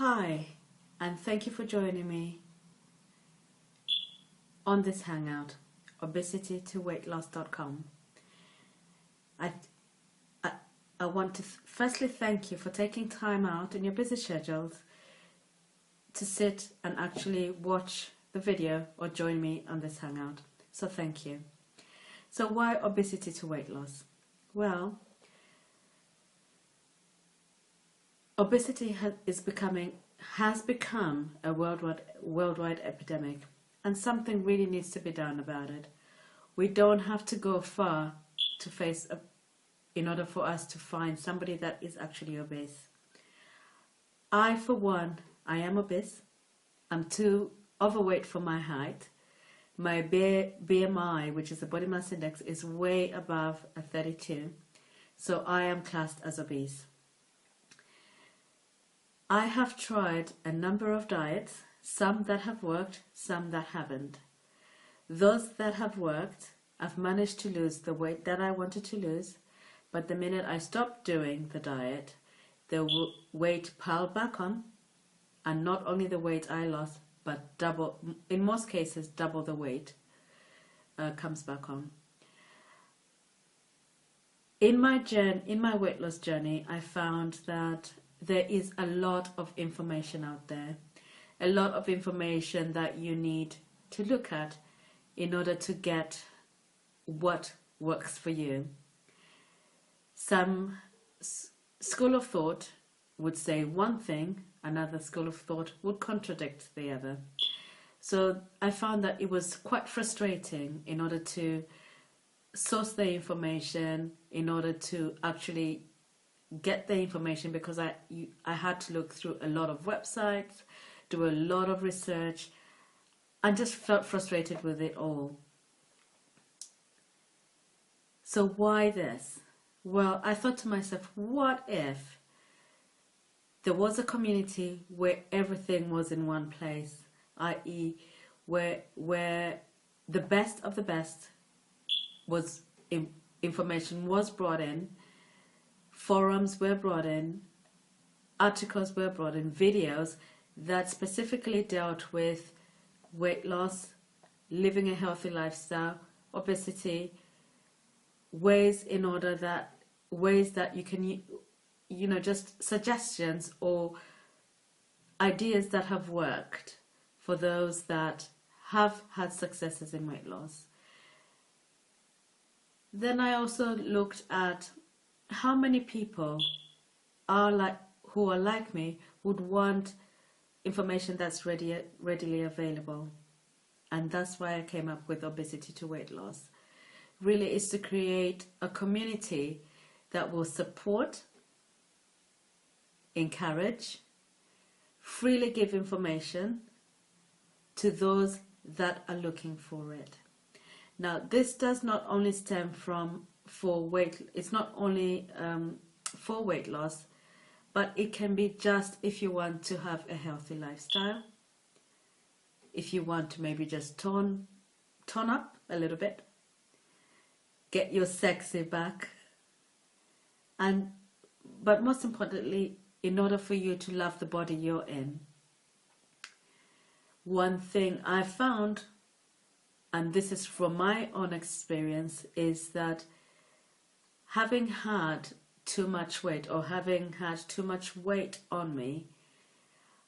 Hi, and thank you for joining me on this hangout, obesity2weightloss.com. I, I, I want to firstly thank you for taking time out in your busy schedules to sit and actually watch the video or join me on this hangout. So thank you. So why obesity to weight loss? Well, obesity has become a worldwide epidemic, and something really needs to be done about it. We don't have to go far in order for us to find somebody that is actually obese. I, for one, I am obese. I'm too overweight for my height. My BMI, which is the body mass index, is way above a 32. So I am classed as obese. I have tried a number of diets, some that have worked, some that haven't. Those that have worked, I've managed to lose the weight that I wanted to lose, but the minute I stopped doing the diet, the weight piled back on, and not only the weight I lost, but double, in most cases, double the weight comes back on. In my weight loss journey, I found that there is a lot of information out there, a lot of information that you need to look at in order to get what works for you. Some school of thought would say one thing, another school of thought would contradict the other. So I found that it was quite frustrating in order to source the information, in order to actually get the information, because I had to look through a lot of websites, do a lot of research, and just felt frustrated with it all. So why this? Well, I thought to myself, what if there was a community where everything was in one place, i.e. where the best of the best was information was brought in, forums were brought in, articles were brought in, videos that specifically dealt with weight loss, living a healthy lifestyle, obesity, ways that you can, just suggestions or ideas that have worked for those that have had successes in weight loss. Then I also looked at how many people who are like me would want information that's readily available. And that's why I came up with Obesity to Weight Loss. Really is to create a community that will support, encourage, freely give information to those that are looking for it. Now, this does not only stem it's not only for weight loss, but it can be just if you want to have a healthy lifestyle, if you want to maybe just tone up a little bit, get your sexy back, but most importantly, in order for you to love the body you're in. One thing I found, and this is from my own experience, is that having had too much weight or having had too much weight on me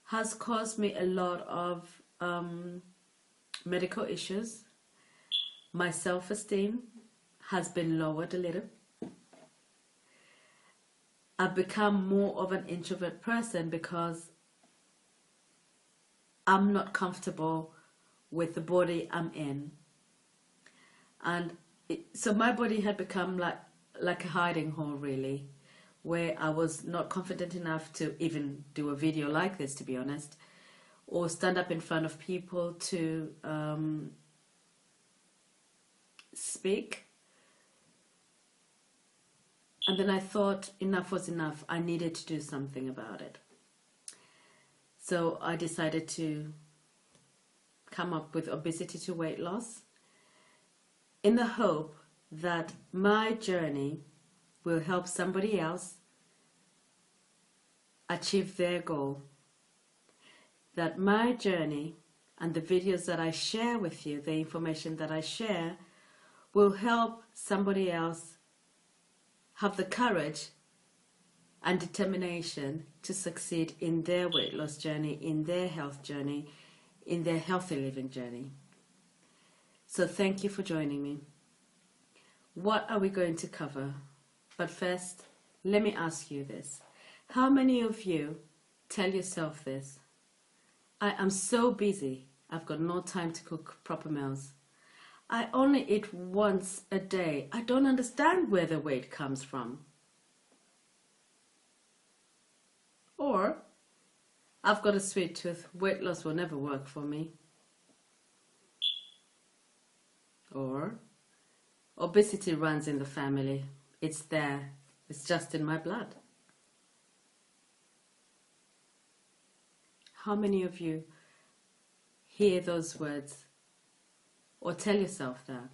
has caused me a lot of medical issues. My self-esteem has been lowered a little. I've become more of an introvert person because I'm not comfortable with the body I'm in. And so my body had become like a hiding hole, really, where I was not confident enough to even do a video like this, to be honest, or stand up in front of people to speak. And then I thought enough was enough. I needed to do something about it. So I decided to come up with Obesity to Weight Loss in the hope that my journey will help somebody else achieve their goal that my journey and the videos that I share with you, the information that I share, will help somebody else have the courage and determination to succeed in their weight loss journey, in their health journey, in their healthy living journey. So thank you for joining me. What are we going to cover? But first, let me ask you this. How many of you tell yourself this? I am so busy, I've got no time to cook proper meals. I only eat once a day. I don't understand where the weight comes from. Or, I've got a sweet tooth, weight loss will never work for me. Or, obesity runs in the family. It's there. It's just in my blood. How many of you hear those words or tell yourself that?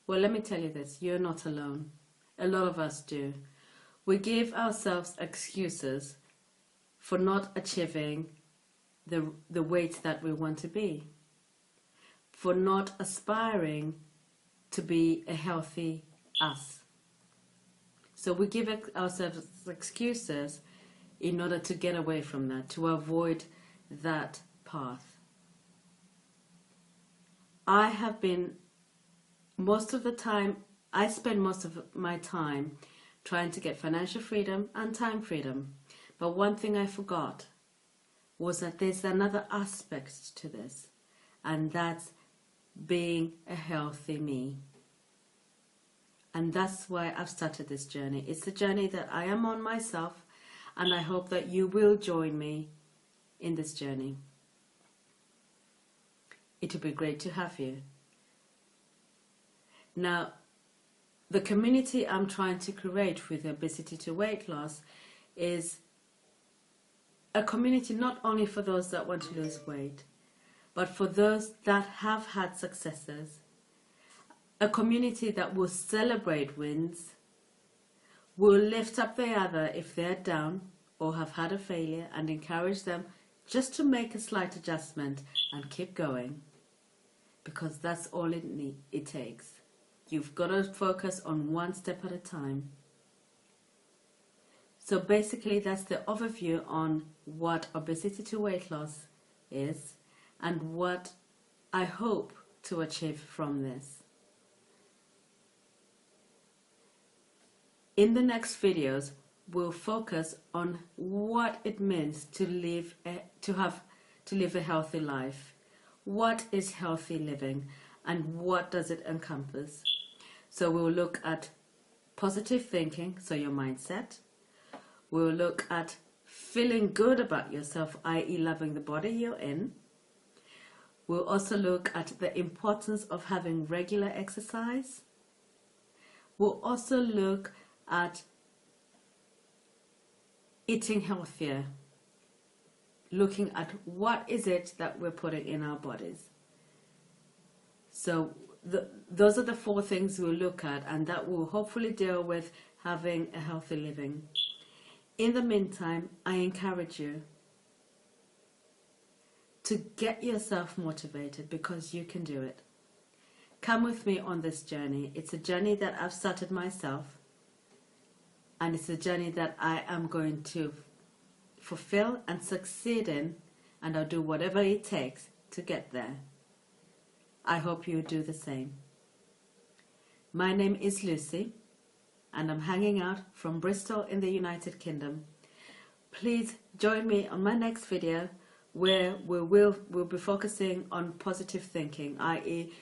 Well, let me tell you this. You're not alone. A lot of us do. We give ourselves excuses for not achieving the weight that we want to be, for not aspiring to be a healthy us. So we give ourselves excuses in order to get away from that, to avoid that path. I spend most of my time trying to get financial freedom and time freedom. But one thing I forgot was that there's another aspect to this, and that's being a healthy me. And that's why I've started this journey. It's a journey that I am on myself, and I hope that you will join me in this journey. It would be great to have you. Now, the community I'm trying to create with Obesity to Weight Loss is a community not only for those that want to lose weight, but for those that have had successes. A community that will celebrate wins, will lift up the other if they're down or have had a failure, and encourage them just to make a slight adjustment and keep going. Because that's all it takes. You've got to focus on one step at a time. So basically that's the overview on what Obesity to Weight Loss is and what I hope to achieve from this. In the next videos, we'll focus on what it means to live a healthy life. What is healthy living and what does it encompass? So we'll look at positive thinking, so your mindset. We'll look at feeling good about yourself, i.e. loving the body you're in. We'll also look at the importance of having regular exercise. We'll also look at eating healthier, looking at what is it that we're putting in our bodies. So those are the 4 things we'll look at, and that will hopefully deal with having a healthy living. In the meantime, I encourage you to get yourself motivated, because you can do it. Come with me on this journey. It's a journey that I've started myself, and it's a journey that I am going to fulfill and succeed in, and I'll do whatever it takes to get there. I hope you do the same. My name is Lucy, and I'm hanging out from Bristol in the United Kingdom. Please join me on my next video, where we'll be focusing on positive thinking, i.e.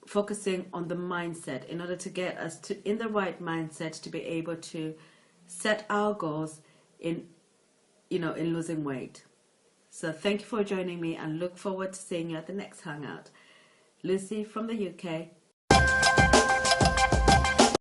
focusing on the mindset, in order to get us in the right mindset to be able to set our goals in losing weight. So thank you for joining me, and look forward to seeing you at the next hangout. Lucy from the UK,